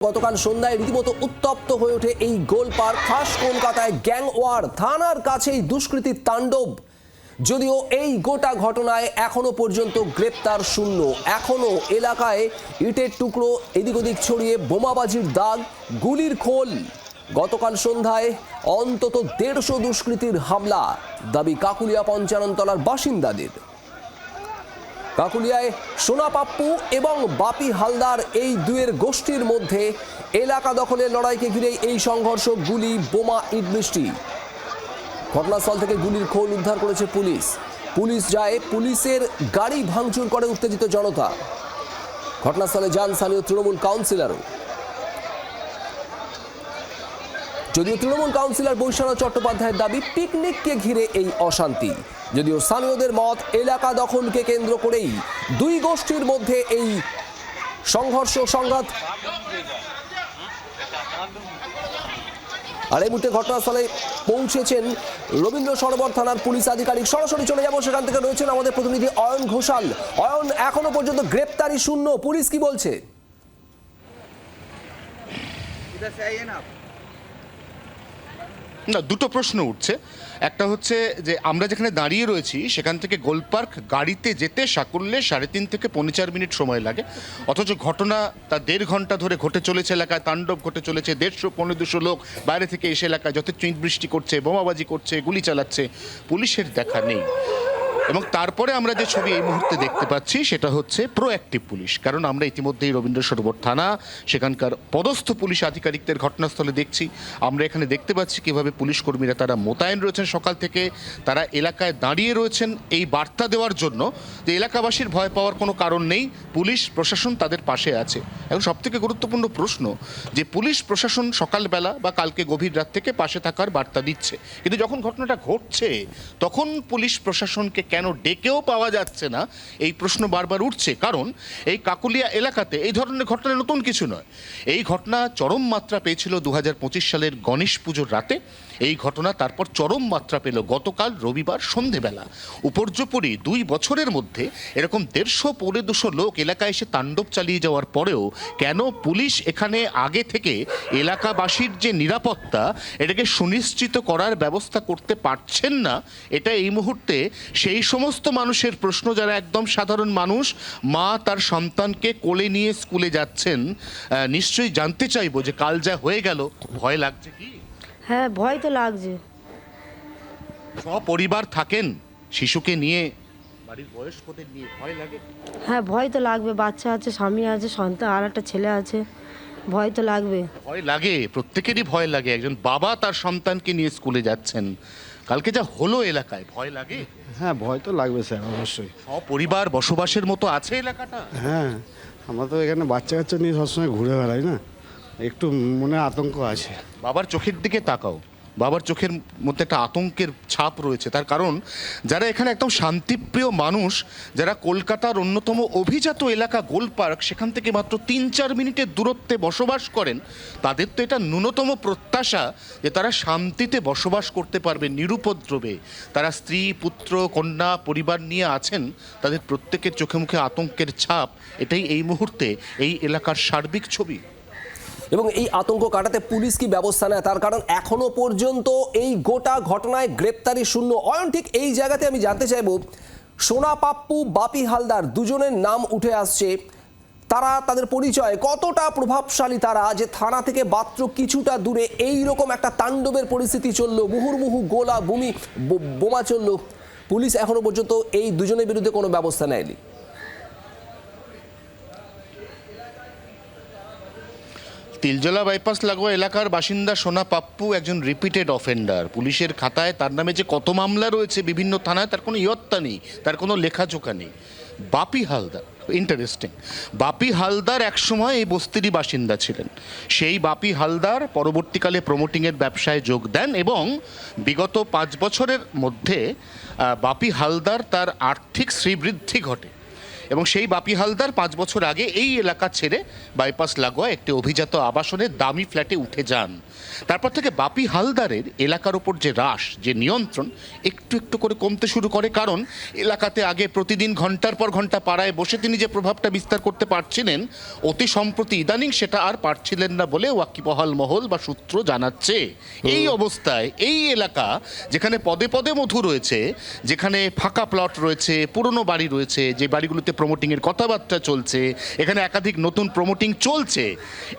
গতকাল সন্ধ্যায় রীতিমতো উত্তপ্ত হয়ে ওঠে এই গোলপার্ক। খাস কলকাতায় গ্যাং ওয়ার, থানার কাছেই দুষ্কৃতীর তাণ্ডব। যদিও এই গোটা ঘটনায় এখনো পর্যন্ত গ্রেপ্তার শূন্য। এখনো এলাকায় ইটের টুকরো এদিক ওদিক ছড়িয়ে বোমাবাজির দাগ, গুলির খোল। গতকাল সন্ধ্যায় অন্তত 150 দুষ্কৃতীর হামলা, দাবি কাকুলিয়া পঞ্চাননতলার বাসিন্দাদের। কাকুলিয়ায় সোনা পাপ্পু এবং বাপি হালদার এই দুয়ের গোষ্ঠীর মধ্যে এলাকা দখলের লড়াইকে ঘিরে এই সংঘর্ষ, গুলি, বোমা, ইট বৃষ্টি। ঘটনাস্থল থেকে গুলির খোল উদ্ধার করেছে পুলিশ। পুলিশ যায়, পুলিশের গাড়ি ভাঙচুর করে উত্তেজিত জনতা। ঘটনাস্থলে যান স্থানীয় তৃণমূল কাউন্সিলরও। যদিও তৃণমূল কাউন্সিলর বৈশাখ চট্টোপাধ্যায়ের দাবি, পিকনিককে ঘিরে এই অশান্তি। যদিও স্থানীয়দের মত, এলাকা দখলকে কেন্দ্র করেই দুই গোষ্ঠীর মধ্যে এই সংঘর্ষ, সংঘাত। আর এই মুহূর্তে ঘটনাস্থলে পৌঁছেছেন রবীন্দ্র সরোবর থানার পুলিশ আধিকারিক। সরাসরি চলে যাবো, সেখান থেকে রয়েছেন আমাদের প্রতিনিধি অয়ন ঘোষাল। অয়ন, এখনো পর্যন্ত গ্রেপ্তারি শূন্য, পুলিশ কি বলছে? না, দুটো প্রশ্ন উঠছে। একটা হচ্ছে যে আমরা যেখানে দাঁড়িয়ে রয়েছি সেখান থেকে গোলপার্ক গাড়িতে যেতে সাকুল্যে 3.5 থেকে 4.5 মিনিট সময় লাগে, অথচ ঘটনা তা 1.5 ঘন্টা ধরে ঘটে চলেছে। এলাকায় তাণ্ডব ঘটে চলেছে। 150-200 লোক বাইরে থেকে এসে এলাকায় যথেচ্ছ ইট বৃষ্টি করছে, বোমাবাজি করছে, গুলি চালাচ্ছে। পুলিশের দেখা নেই। এবং তারপরে আমরা যে ছবি এই মুহূর্তে দেখতে পাচ্ছি সেটা হচ্ছে প্রোঅ্যাক্টিভ পুলিশ। কারণ আমরা ইতিমধ্যেই রবীন্দ্র সরোবর থানা, সেখানকার পদস্থ পুলিশ আধিকারিকদের ঘটনাস্থলে দেখছি। আমরা এখানে দেখতে পাচ্ছি কিভাবে পুলিশ কর্মীরা তারা মোতায়েন রয়েছেন সকাল থেকে। তারা এলাকায় দাঁড়িয়ে রয়েছেন এই বার্তা দেওয়ার জন্য যে এলাকাবাসীর ভয় পাওয়ার কোনো কারণ নেই, পুলিশ প্রশাসন তাদের পাশে আছে। এখন সবথেকে গুরুত্বপূর্ণ প্রশ্ন যে পুলিশ প্রশাসন সকালবেলা বা কালকে গভীর রাত থেকে পাশে থাকার বার্তা দিচ্ছে, কিন্তু যখন ঘটনাটা ঘটছে তখন পুলিশ প্রশাসনকে কেন ডেকেও পাওয়া যাচ্ছে না, এই প্রশ্ন বারবার উঠছে। কারণ এই কাকুলিয়া এলাকাতে এই ধরনের ঘটনা নতুন কিছু নয়। এই ঘটনা চরম মাত্রা পেয়েছিল 2025 সালের গণেশ পুজোর রাতে। এই ঘটনা তারপর চরম মাত্রা পেল গতকাল রবিবার সন্ধেবেলা। উপর্যুপরি 2 বছরের মধ্যে এরকম 150-200 লোক এলাকায় এসে তাণ্ডব চালিয়ে যাওয়ার পরেও কেন পুলিশ এখানে আগে থেকে এলাকাবাসীর যে নিরাপত্তা এটাকে সুনিশ্চিত করার ব্যবস্থা করতে পারছেন না, এটা এই মুহূর্তে সেই সমস্ত মানুষের প্রশ্ন যারা একদম সাধারণ মানুষ, মা তার সন্তানকে কোলে নিয়ে স্কুলে যাচ্ছেন। নিশ্চয়ই জানতে চাইবো যে কাল যা হয়ে গেল, ভয় লাগছে কি? হ্যাঁ, ভয় তো লাগছে। পরিবার থাকেন শিশুকে নিয়ে, বাড়ির বয়স্কদের নিয়ে ভয় লাগে? হ্যাঁ, ভয় তো লাগবে। বাচ্চা আছে, স্বামী আছে, সন্তান, আর একটা ছেলে আছে, ভয় তো লাগবে। ভয় লাগে, প্রত্যেকেরই ভয় লাগে। একজন বাবা তার সন্তানকে নিয়ে স্কুলে যাচ্ছেন, কালকে যা হলো এলাকায়, ভয় লাগে? হ্যাঁ, ভয় তো লাগবে স্যার, অবশ্যই। পরিবার বসবাসের মতো আছে এলাকাটা? হ্যাঁ, আমরা তো এখানে বাচ্চা কাচ্চা নিয়ে সবসময় ঘুরে বেড়াই না, একটু মনে আতঙ্ক আছে। বাবার চোখের দিকে তাকাও, বাবার চোখের মধ্যে একটা আতঙ্কের ছাপ রয়েছে। তার কারণ যারা এখানে একদম শান্তিপ্রিয় মানুষ, যারা কলকাতার অন্যতম অভিজাত এলাকা গোলপার্ক, সেখান থেকে মাত্র 3-4 মিনিটের দূরত্বে বসবাস করেন, তাদের তো এটা ন্যূনতম প্রত্যাশা যে তারা শান্তিতে বসবাস করতে পারবে নিরুপদ্রবে। তারা স্ত্রী, পুত্র, কন্যা, পরিবার নিয়ে আছেন, তাদের প্রত্যেকের চোখে মুখে আতঙ্কের ছাপ। এটাই এই মুহূর্তে এই এলাকার সার্বিক ছবি। এবং এই আতঙ্ক কাটাতে পুলিশ কি ব্যবস্থা নেয়, তার কারণ এখনো পর্যন্ত এই গোটা ঘটনায় গ্রেপ্তারি শূন্য। অয়ন, ঠিক এই জায়গাতে আমি জানতে চাইবো, সোনা পাপ্পু, বাপি হালদার দুজনের নাম উঠে আসছে। তারা, তাদের পরিচয় কতটা প্রভাবশালী তারা, যে থানা থেকে মাত্র কিছুটা দূরে এই রকম একটা তাণ্ডবের পরিস্থিতি চললো, মুহুর্মুহু গোলা, বোমা চললো, পুলিশ এখনো পর্যন্ত এই দুজনের বিরুদ্ধে কোনো ব্যবস্থা নেয়নি। তিলজলা বাইপাস লাগোয়া এলাকার বাসিন্দা সোনা পাপ্পু একজন রিপিটেড অফেন্ডার। পুলিশের খাতায় তার নামে যে কত মামলা রয়েছে বিভিন্ন থানায়, তার কোনো ইয়ত্তা নেই, তার কোনো লেখাজোকা নেই। বাপি হালদার, ইন্টারেস্টিং, বাপি হালদার একসময় এই বস্তিরই বাসিন্দা ছিলেন। সেই বাপি হালদার পরবর্তীকালে প্রমোটিংয়ের ব্যবসায় যোগ দেন এবং বিগত 5 বছরের মধ্যে বাপি হালদার তার আর্থিক শ্রীবৃদ্ধি ঘটে এবং সেই বাপি হালদার 5 বছর আগে এই এলাকা ছেড়ে বাইপাস লাগোয়া একটি অভিজাত আবাসনের দামি ফ্ল্যাটে উঠে যান। তারপর থেকে বাপি হালদারের এলাকার ওপর যে রাশ, যে নিয়ন্ত্রণ একটু একটু করে কমতে শুরু করে। কারণ এলাকাতে আগে প্রতিদিন ঘন্টার পর ঘন্টা পাড়ায় বসে তিনি যে প্রভাবটা বিস্তার করতে পারছিলেন, অতি সম্প্রতি ইদানিং সেটা আর পারছিলেন না বলে ওয়াকিবহাল মহল বা সূত্র জানাচ্ছে। এই অবস্থায় এই এলাকা, যেখানে পদে পদে মধু রয়েছে, যেখানে ফাঁকা প্লট রয়েছে, পুরনো বাড়ি রয়েছে, যে বাড়িগুলোতে প্রমোটিংয়ের কথাবার্তা চলছে, এখানে একাধিক নতুন প্রমোটিং চলছে,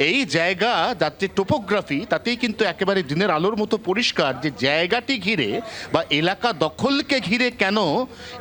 এই জায়গা যাতে টোপোগ্রাফি তাতেই কিন্তু একেবারে দিনের আলোর মতো পরিষ্কার যে জায়গাটি ঘিরে বা এলাকা দখলকে ঘিরে কেন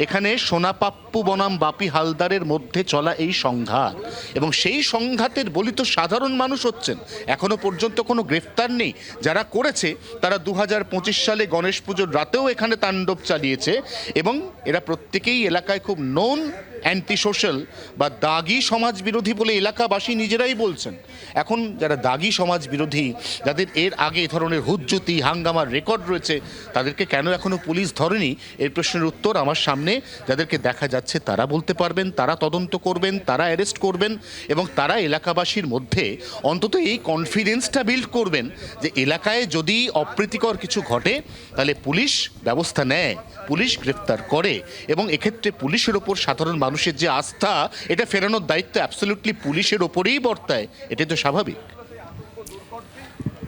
এখানে সোনাপাপ্পু বনাম বাপি হালদারের মধ্যে চলা এই সংঘাত। এবং সেই সংঘাতের বলি তো সাধারণ মানুষ হচ্ছেন। এখনো পর্যন্ত কোনো গ্রেফতার নেই। যারা করেছে তারা 2025 সালে গণেশ পুজোর রাতেও এখানে তাণ্ডব চালিয়েছে এবং এরা প্রত্যেকেই এলাকায় খুব নোন অ্যান্টি সোশ্যাল বা দাগি সমাজ বিরোধী বলে এলাকাবাসী নিজেরাই বলছেন। এখন যারা দাগি সমাজ বিরোধী, যাদের এর আগে এ ধরনের হুজ্জতি হাঙ্গামার রেকর্ড রয়েছে, তাদেরকে কেন এখনো পুলিশ ধরেনি, এই প্রশ্নের উত্তর আমার সামনে যাদেরকে দেখা যাচ্ছে তারা বলতে পারবেন, তারা তদন্ত করবেন, তারা অ্যারেস্ট করবেন এবং তারা এলাকাবাসীর মধ্যে অন্তত এই কনফিডেন্সটা বিল্ড করবেন যে এলাকায় যদি অপ্রীতিকর কিছু ঘটে তাহলে পুলিশ ব্যবস্থা নেয়, পুলিশ গ্রেফতার করে এবং এক্ষেত্রে পুলিশের ওপর সাধারণ মানুষের যে আস্থা, এটা ফেরানোর দায়িত্ব অ্যাবসলিউটলি পুলিশের ওপরেই বর্তায়। এটাই তো স্বাভাবিক।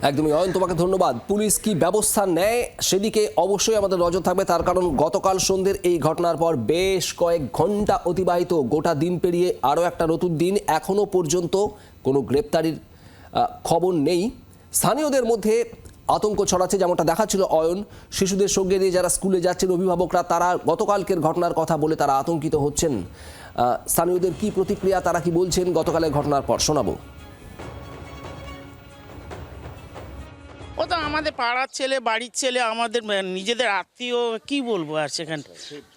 একদমই অয়ন, তোমাকে ধন্যবাদ। পুলিশ কি ব্যবস্থা নেয় সেদিকে অবশ্যই আমাদের নজর থাকবে, তার কারণ গতকাল সন্ধ্যের এই ঘটনার পর বেশ কয়েক ঘন্টা অতিবাহিত, গোটা দিন পেরিয়ে আরও একটা নতুন দিন, এখনও পর্যন্ত কোনো গ্রেপ্তারির খবর নেই। স্থানীয়দের মধ্যে আতঙ্ক ছড়াচ্ছে, যেমনটা দেখাচ্ছিল অয়ন। শিশুদের সঙ্গে নিয়ে যারা স্কুলে যাচ্ছেন অভিভাবকরা, তারা গতকালকের ঘটনার কথা বলে তারা আতঙ্কিত হচ্ছেন। স্থানীয়দের কি প্রতিক্রিয়া, তারা কি বলছেন গতকালের ঘটনার পর, শোনাবো। ও তো আমাদের পাড়ার ছেলে, বাড়ির ছেলে, আমাদের নিজেদের আত্মীয়, কি বলবো আর সেখানে।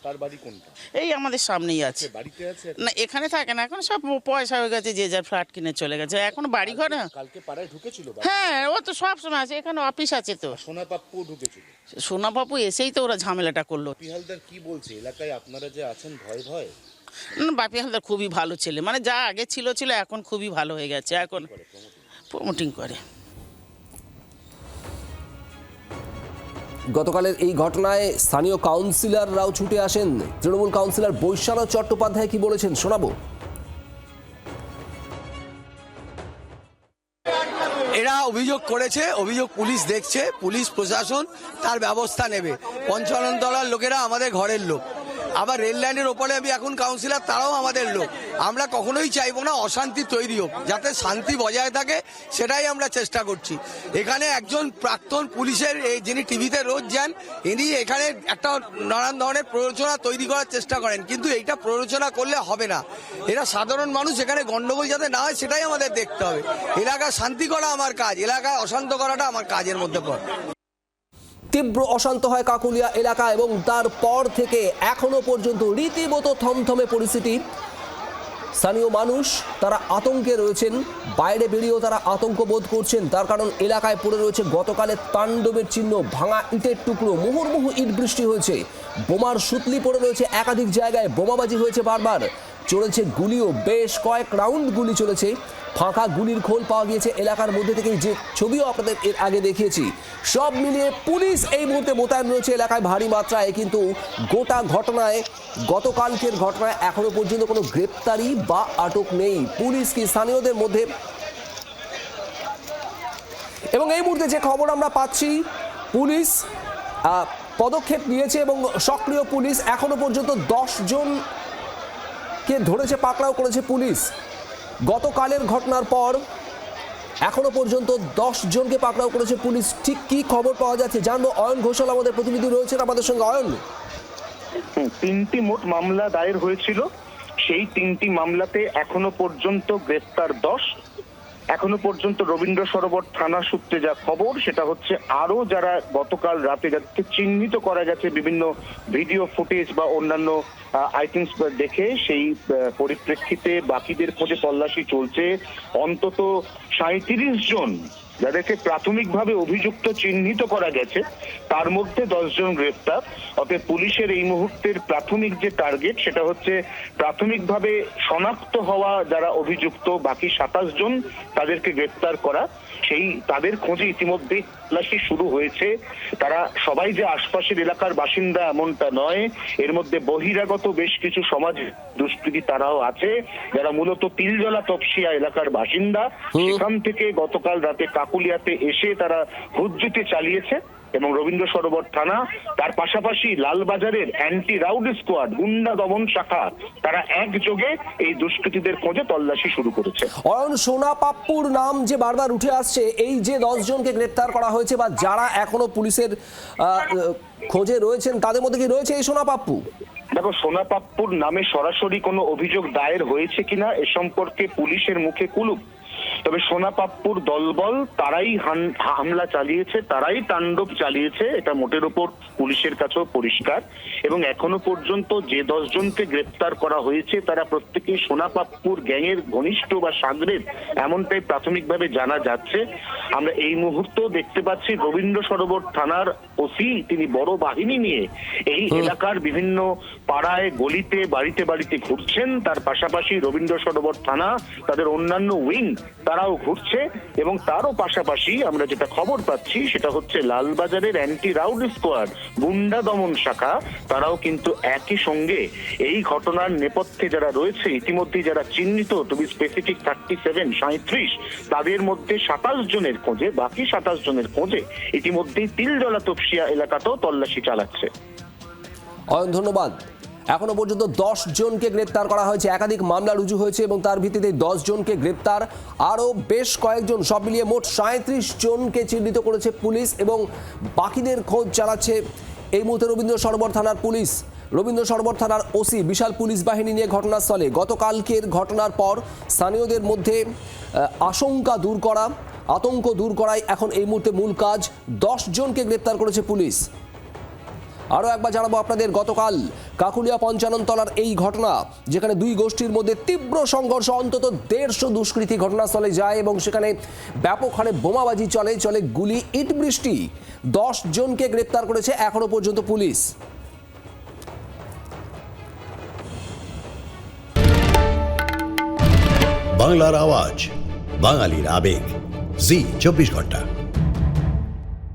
তার বাড়ি কোনটা? এই আমাদের সামনেই আছে। বাড়িতে আছে না এখানে থাকে না, এখন সব পয়সা হয়ে গেছে, যে যার ফ্ল্যাট কিনে চলে গেছে, এখন বাড়ি ঘর না। কালকে পাড়ায় ঢুকেছিল? হ্যাঁ, ও তো সব সময় আছে, এখানে অফিস আছে তো। সোনাপাপ্পু ঢুকেছিল? সোনাবাবু এসেই তো ওরা ঝামেলাটা করলো। বাপি হালদার কি বলছে? এলাকায় আপনারা যে আছেন ভয় ভয়? না, বাপি হালদার খুবই ভালো ছেলে, মানে যা আগে ছিল এখন খুবই ভালো হয়ে গেছে, এখন প্রমোটিং করে। গতকালের এই ঘটনায় স্থানীয় কাউন্সিলররাও ছুটে আসেন। তৃণমূল কাউন্সিলর বৈশারদ চট্টোপাধ্যায় কি বলেছেন, শোনাবো। এরা অভিযোগ করেছে, অভিযোগ পুলিশ দেখছে, পুলিশ প্রশাসন তার ব্যবস্থা নেবে। পঞ্চাননতলার লোকেরা আমাদের ঘরের লোক, আবার রেল লাইনের ওপরে আমি এখন কাউন্সিলর, তারাও আমাদের লোক। আমরা কখনোই চাইবো না অশান্তি তৈরি হোক, যাতে শান্তি বজায় থাকে, সেটাই আমরা চেষ্টা করছি। এখানে একজন প্রাক্তন পুলিশের, যিনি টিভিতে রোজ যান, ইনি এখানে একটা নানান ধরনের প্ররোচনা তৈরি করার চেষ্টা করেন, কিন্তু এইটা প্ররোচনা করলে হবে না। এরা সাধারণ মানুষ, এখানে গন্ডগোল যাতে না হয় সেটাই আমাদের দেখতে হবে। এলাকা শান্তি করা আমার কাজ, এলাকায় অশান্ত করাটা আমার কাজের মধ্যে পড়ে। তীব্র অশান্ত হয় কাকুলিয়া এলাকা এবং তারপর থেকে এখনো পর্যন্ত রীতিমতো থমথমে পরিস্থিতি। স্থানীয় মানুষ তারা আতঙ্কে রয়েছেন, বাইরে বেরিয়েও তারা আতঙ্ক বোধ করছেন, তার কারণ এলাকায় পড়ে রয়েছে গতকালের তাণ্ডবের চিহ্ন। ভাঙা ইটের টুকরো, মুহুর্মুহু ইট বৃষ্টি হয়েছে, বোমার সুতলি পড়ে রয়েছে একাধিক জায়গায়, বোমাবাজি হয়েছে বারবার, চলেছে গুলিও, বেশ কয়েক রাউন্ড গুলি চলেছে। ফাঁকা গুলির খোল পাওয়া গিয়েছে এলাকার মধ্যে থেকে, যে ছবিও আপনাদের এর আগে দেখিয়েছি। সব মিলিয়ে পুলিশ এই মুহূর্তে মোতায়েন রয়েছে এলাকায় ভারী মাত্রায়, কিন্তু গোটা ঘটনায়, গতকালকের ঘটনায় এখনো পর্যন্ত কোনো গ্রেপ্তারি বা আটক নেই। পুলিশ কি স্থানীয়দের মধ্যে, এবং এই মুহূর্তে যে খবর আমরা পাচ্ছি, পুলিশ পদক্ষেপ নিয়েছে এবং সক্রিয় পুলিশ এখনো পর্যন্ত 10 জনকে ধরেছে, পাকড়াও করেছে পুলিশ। গতকালের ঘটনার পর এখনো পর্যন্ত 10 জনকে পাকড়াও করেছে পুলিশ। ঠিক কি খবর পাওয়া যাচ্ছে জানবো। অয়ন ঘোষাল আমাদের প্রতিনিধি রয়েছেন আমাদের সঙ্গে। অয়ন, 3টি মোট মামলা দায়ের হয়েছিল, সেই 3টি মামলাতে এখনো পর্যন্ত গ্রেফতার 10। এখনো পর্যন্ত রবীন্দ্র সরোবর থানা সূত্রে যা খবর, সেটা হচ্ছে আরো যারা গতকাল রাতে যাদেরকে চিহ্নিত করা গেছে বিভিন্ন ভিডিও ফুটেজ বা অন্যান্য আইটেমস দেখে, সেই পরিপ্রেক্ষিতে বাকিদের খোঁজে তল্লাশি চলছে। অন্তত 37 জন যাদেরকে প্রাথমিকভাবে অভিযুক্ত চিহ্নিত করা গেছে তার মধ্যে 10 জন গ্রেফতার। অতএব পুলিশের এই মুহূর্তের প্রাথমিক যে টার্গেট সেটা হচ্ছে প্রাথমিকভাবে শনাক্ত হওয়া যারা অভিযুক্ত বাকি 27 জন তাদেরকে গ্রেফতার করা। সেই তাদের খোঁজে ইতিমধ্যে তল্লাশি শুরু হয়েছে। তারা সবাই যে আশপাশের এলাকার বাসিন্দা এমনটা নয়, এর মধ্যে বহিরাগত বেশ কিছু সমাজ দুষ্কৃতী তারাও আছে যারা মূলত তিলজলা তপসিয়া এলাকার বাসিন্দা। সেখান থেকে গতকাল রাতে কাকুলিয়াতে এসে তারা হুজ্জুতি চালিয়েছে এবং রবীন্দ্র সরোবর থানা তার পাশাপাশি লালবাজারের অ্যান্টি রাউড স্কোয়াড গুন্ডা দমন শাখা তারা একযোগে এই দুষ্কৃতীদের খোঁজে তল্লাশি শুরু করেছে। অয়ন, সোনা পাপ্পুর নাম যে বারবার উঠে আসছে, এই যে 10 জনকে গ্রেপ্তার করা হয়েছে বা যারা এখনো পুলিশের খোঁজে রয়েছেন তাদের মধ্যে কি রয়েছে এই সোনা পাপ্পু? দেখো, সোনা পাপ্পুর নামে সরাসরি কোনো অভিযোগ দায়ের হয়েছে কিনা এ সম্পর্কে পুলিশের মুখে কুলুপ। তবে সোনা পাপ্পুর দলবল তারাই হামলা চালিয়েছে, তারাই তাণ্ডব চালিয়েছে, এটা মোটের ওপর পুলিশের কাছেও পরিষ্কার। এবং এখনো পর্যন্ত যে 10 জনকে গ্রেপ্তার করা হয়েছে তারা প্রত্যেকেই সোনা পাপ্পুর গ্যাংয়ের ঘনিষ্ঠ বা সাগরেদ, এমনটাই প্রাথমিকভাবে জানা যাচ্ছে। আমরা এই মুহূর্তেও দেখতে পাচ্ছি রবীন্দ্র সরোবর থানার ওসি তিনি বড় বাহিনী নিয়ে এই এলাকার বিভিন্ন পাড়ায় গলিতে বাড়িতে বাড়িতে ঘুরছেন। তার পাশাপাশি রবীন্দ্র সরোবর থানা তাদের অন্যান্য উইং তারাও ঘুরছে এবং তারও পাশাপাশি আমরা যেটা খবর পাচ্ছি সেটা হচ্ছে লালবাজারের অ্যান্টি রাউড স্কোয়াড গুন্ডা দমন শাখা তারাও কিন্তু একই সঙ্গে এই ঘটনার নেপথ্যে যারা রয়েছে ইতিমধ্যেই যারা চিহ্নিত, টু বি স্পেসিফিক 37 তাদের মধ্যে 27 জনের খোঁজে, বাকি 27 জনের খোঁজে ইতিমধ্যেই তিলজলা তপসিয়া এলাকাতেও তল্লাশি চালাচ্ছে। অয়ন, ধন্যবাদ। এখনো পর্যন্ত 10 জনকে গ্রেপ্তার করা হয়েছে, একাধিক মামলা রুজু হয়েছে এবং তার ভিত্তিতে 10 জনকে গ্রেপ্তার, আরও বেশ কয়েকজন, সব মিলিয়ে মোট 37 জনকে চিহ্নিত করেছে পুলিশ এবং বাকিদের খোঁজ চালাচ্ছে এই মুহূর্তে রবীন্দ্র সরোবর থানার পুলিশ। রবীন্দ্র সরোবর থানার ওসি বিশাল পুলিশ বাহিনী নিয়ে ঘটনাস্থলে। গতকালকের ঘটনার পর স্থানীয়দের মধ্যে আতঙ্ক দূর করাই এখন এই মুহূর্তে মূল কাজ। 10 জনকে গ্রেপ্তার করেছে পুলিশ। আরও একবার জানাবো আপনাদের, গতকাল কাকুলিয়া 55 তলার এই ঘটনা, যেখানে দুই গোষ্ঠীর মধ্যে তীব্র সংঘর্ষ, অন্তত 150 দুষ্কৃতী ঘটনাস্থলে যায় এবং সেখানে ব্যাপক হারে বোমাবাজি চলে গুলি, ইট বৃষ্টি। 10 জনকে গ্রেপ্তার করেছে এখনো পর্যন্ত পুলিশ। বাংলার আওয়াজ, বাঙালির আবেগ, জি 24 ঘন্টা।